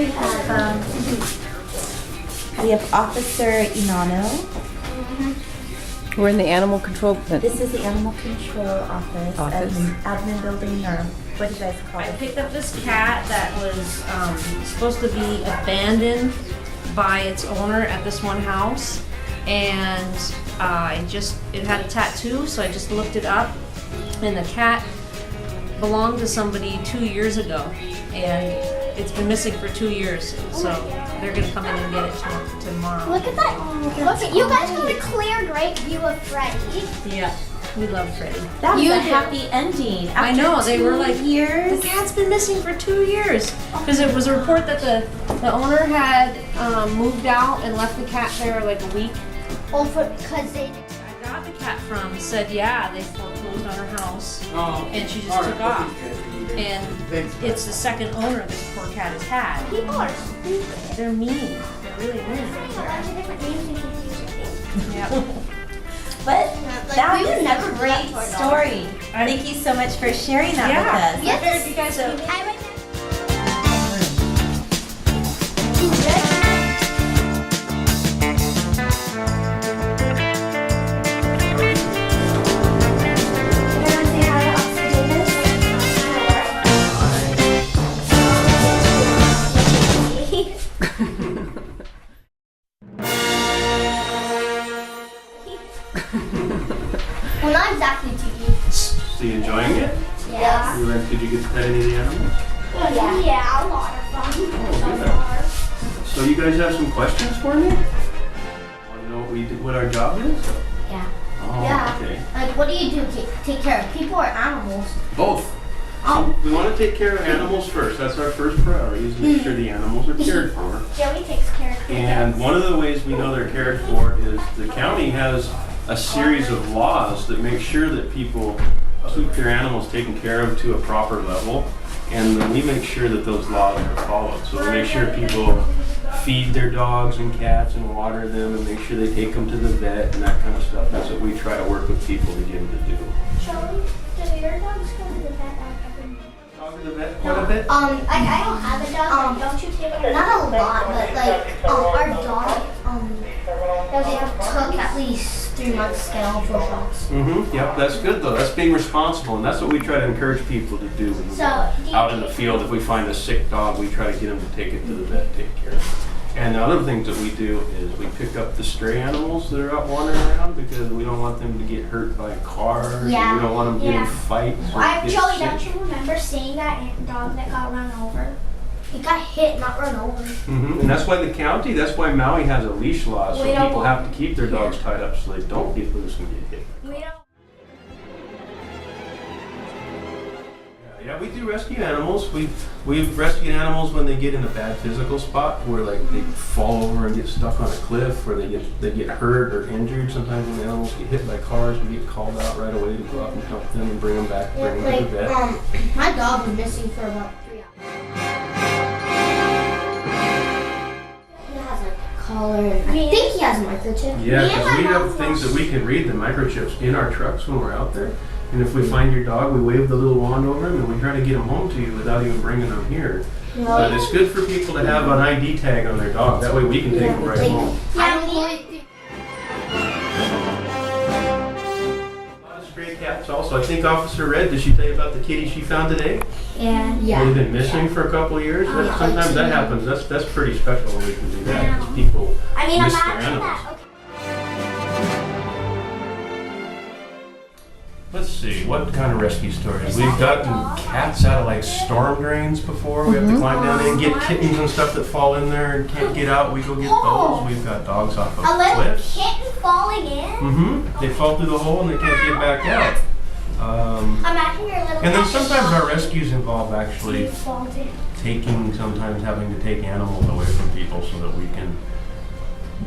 we have Officer Inano. We're in the animal control. This is the animal control office. Admin building, or what do you guys call it? I picked up this cat that was supposed to be abandoned by its owner at this one house, and it had a tattoo, so I just looked it up, and the cat belonged to somebody 2 years ago, and it's been missing for 2 years, so they're gonna come in and get it tomorrow. Look at that. Look at you guys have a clear, great view of Freddie. Yeah, we love Freddie. That was a happy ending. After I know, they were like, years. The cat's been missing for 2 years. Because it was a report that the owner had moved out and left the cat there like a week. Oh, because they... I got the cat from said, yeah, they foreclosed on her house. Oh, and she just took off. And it's the second owner this poor cat has had. People are stupid. They're mean. They're really mean. A bunch of different names you can use. Yeah. But that we was would never a do great that to our dog. story. Thank you so much for sharing that with us. Yes. You guys I recommend... Well, not exactly TV. So you enjoying it? Yeah. Did you get to pet any of the animals? Yeah, a lot of fun. So you guys have some questions for me? Want to know what our job is? Yeah. Oh, Yeah. okay. Like, what do you do? Take care of people or animals? Both. Oh. So we want to take care of animals first. That's our first priority, is make sure the animals are cared for. Joey takes care of people. And one of the ways we know they're cared for is the county has a series of laws that make sure that people keep their animals taken care of to a proper level. And then we make sure that those laws are followed. So we make sure people feed their dogs and cats and water them and make sure they take them to the vet and that kind of stuff. That's what we try to work with people to get them to do. Joey, do your dogs go to the vet every month? Dog to the vet quite a bit? I don't have a dog. Don't you take it? Not a lot, but like our dog took at least 3 months to get all 4 shots. Yep, that's good though. That's being responsible, and that's what we try to encourage people to do when we're out in the field. If we find a sick dog, we try to get them to take it to the vet, take care of it. And the other things that we do is we pick up the stray animals that are out wandering around because we don't want them to get hurt by cars. Yeah. We don't want them to get in fights. Or get Joey, sick. don't you remember seeing that dog that got run over? He got hit, not run over. And that's why the county, that's why Maui has a leash law, so We don't people want- have to keep their dogs tied up so they don't get loose and get hit. We don't. Yeah, we do rescue animals. We've rescued animals when they get in a bad physical spot where like they fall over and get stuck on a cliff, or they get hurt or injured. Sometimes when animals get hit by cars, we get called out right away to go out and help them and bring them back, bring them to the vet. My dog was missing for about 3 hours. He has a collar, and I think he has a microchip. Yeah, because we have things that we can read the microchips in our trucks when we're out there. And if we find your dog, we wave the little wand over him and we try to get him home to you without even bringing him here. But it's good for people to have an ID tag on their dog. That way we can take them right home. A lot of stray cats also. I think Officer Red, did she tell you about the kitty she found today? Yeah. They've been missing for a couple of years. Sometimes that happens. That's pretty special when we can do that because people miss their animals. that. Let's see, what kind of rescue stories? We've gotten cats out of like storm drains before. We have to climb down in, get kittens and stuff that fall in there and can't get out. We go get those. We've got dogs off of A little cliffs. kitten falling in? They fall through the hole and they can't get back out. Imagine your little And then cat sometimes our rescues involve actually sometimes having to take animals away from people so that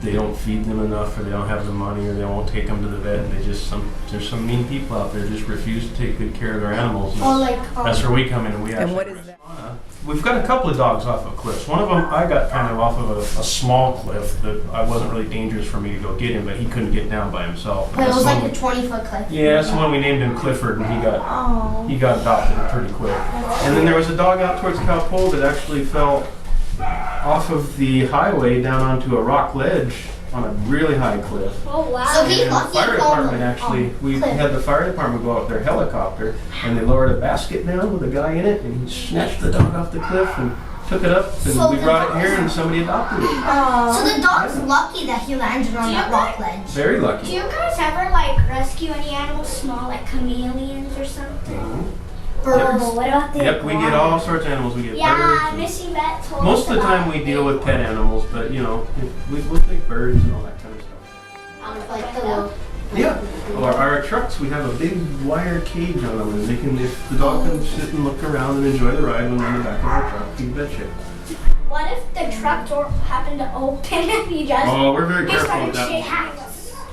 they don't feed them enough, or they don't have the money, or they won't take them to the vet, and there's some mean people out there just refuse to take good care of their animals. That's where we come in, and we actually. And what is that? We've got a couple of dogs off of cliffs. One of them I got kind of off of a small cliff that I wasn't really dangerous for me to go get him, but he couldn't get down by himself. But it was like a 20-foot cliff. Yeah, that's the one we named him Clifford, and he got adopted pretty quick. And then there was a dog out towards Calpo that actually fell off of the highway down onto a rock ledge on a really high cliff. Oh wow. So he And the lucky fire to department actually, we had the fire department go out with their helicopter and they lowered a basket down with a guy in it and he snatched the dog off the cliff and took it up and So we the brought dog it here is- and somebody adopted it. So the dog's lucky that he landed on that rock ledge. Very Do lucky. you guys ever like rescue any animals, small like chameleons or something? Birds. What about the Yep, we get all sorts of animals. We get Yeah, birds. and- Missy Bet told Most us of the time about we deal with pet animals, but you know, we'll take birds and all that kind of stuff. like the little. Yeah. Or our trucks, we have a big wire cage on them, and they can, if the dog can sit and look around and enjoy the ride when we're in the back of our truck, you betcha. What if the truck door happened to open and you just Oh, we're very they careful started with that shit one. hacks?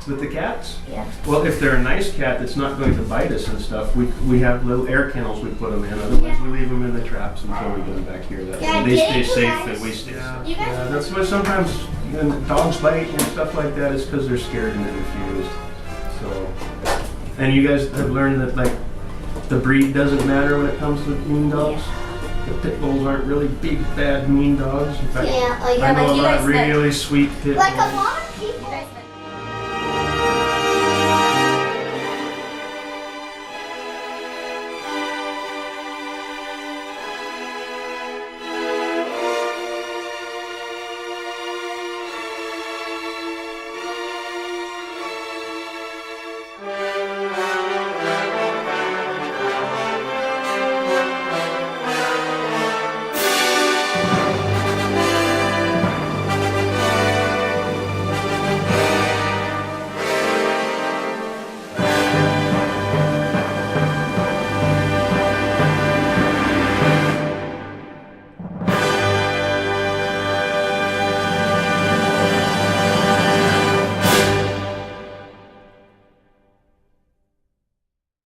With the cats? Yeah. Well, if they're a nice cat that's not going to bite us and stuff, we have little air kennels we put them in. Otherwise, we leave them in the traps until we get them back here. That Yeah, way they get stay it, safe guys. and we stay safe. You guys- Yeah, that's why sometimes when dogs bite and stuff like that is because they're scared and they're confused. So, and you guys have learned that like the breed doesn't matter when it comes to mean dogs. The pit bulls aren't really big, bad, mean dogs. In fact, Yeah, like I know you a lot guys of really sweet pit like a bulls. lot of people.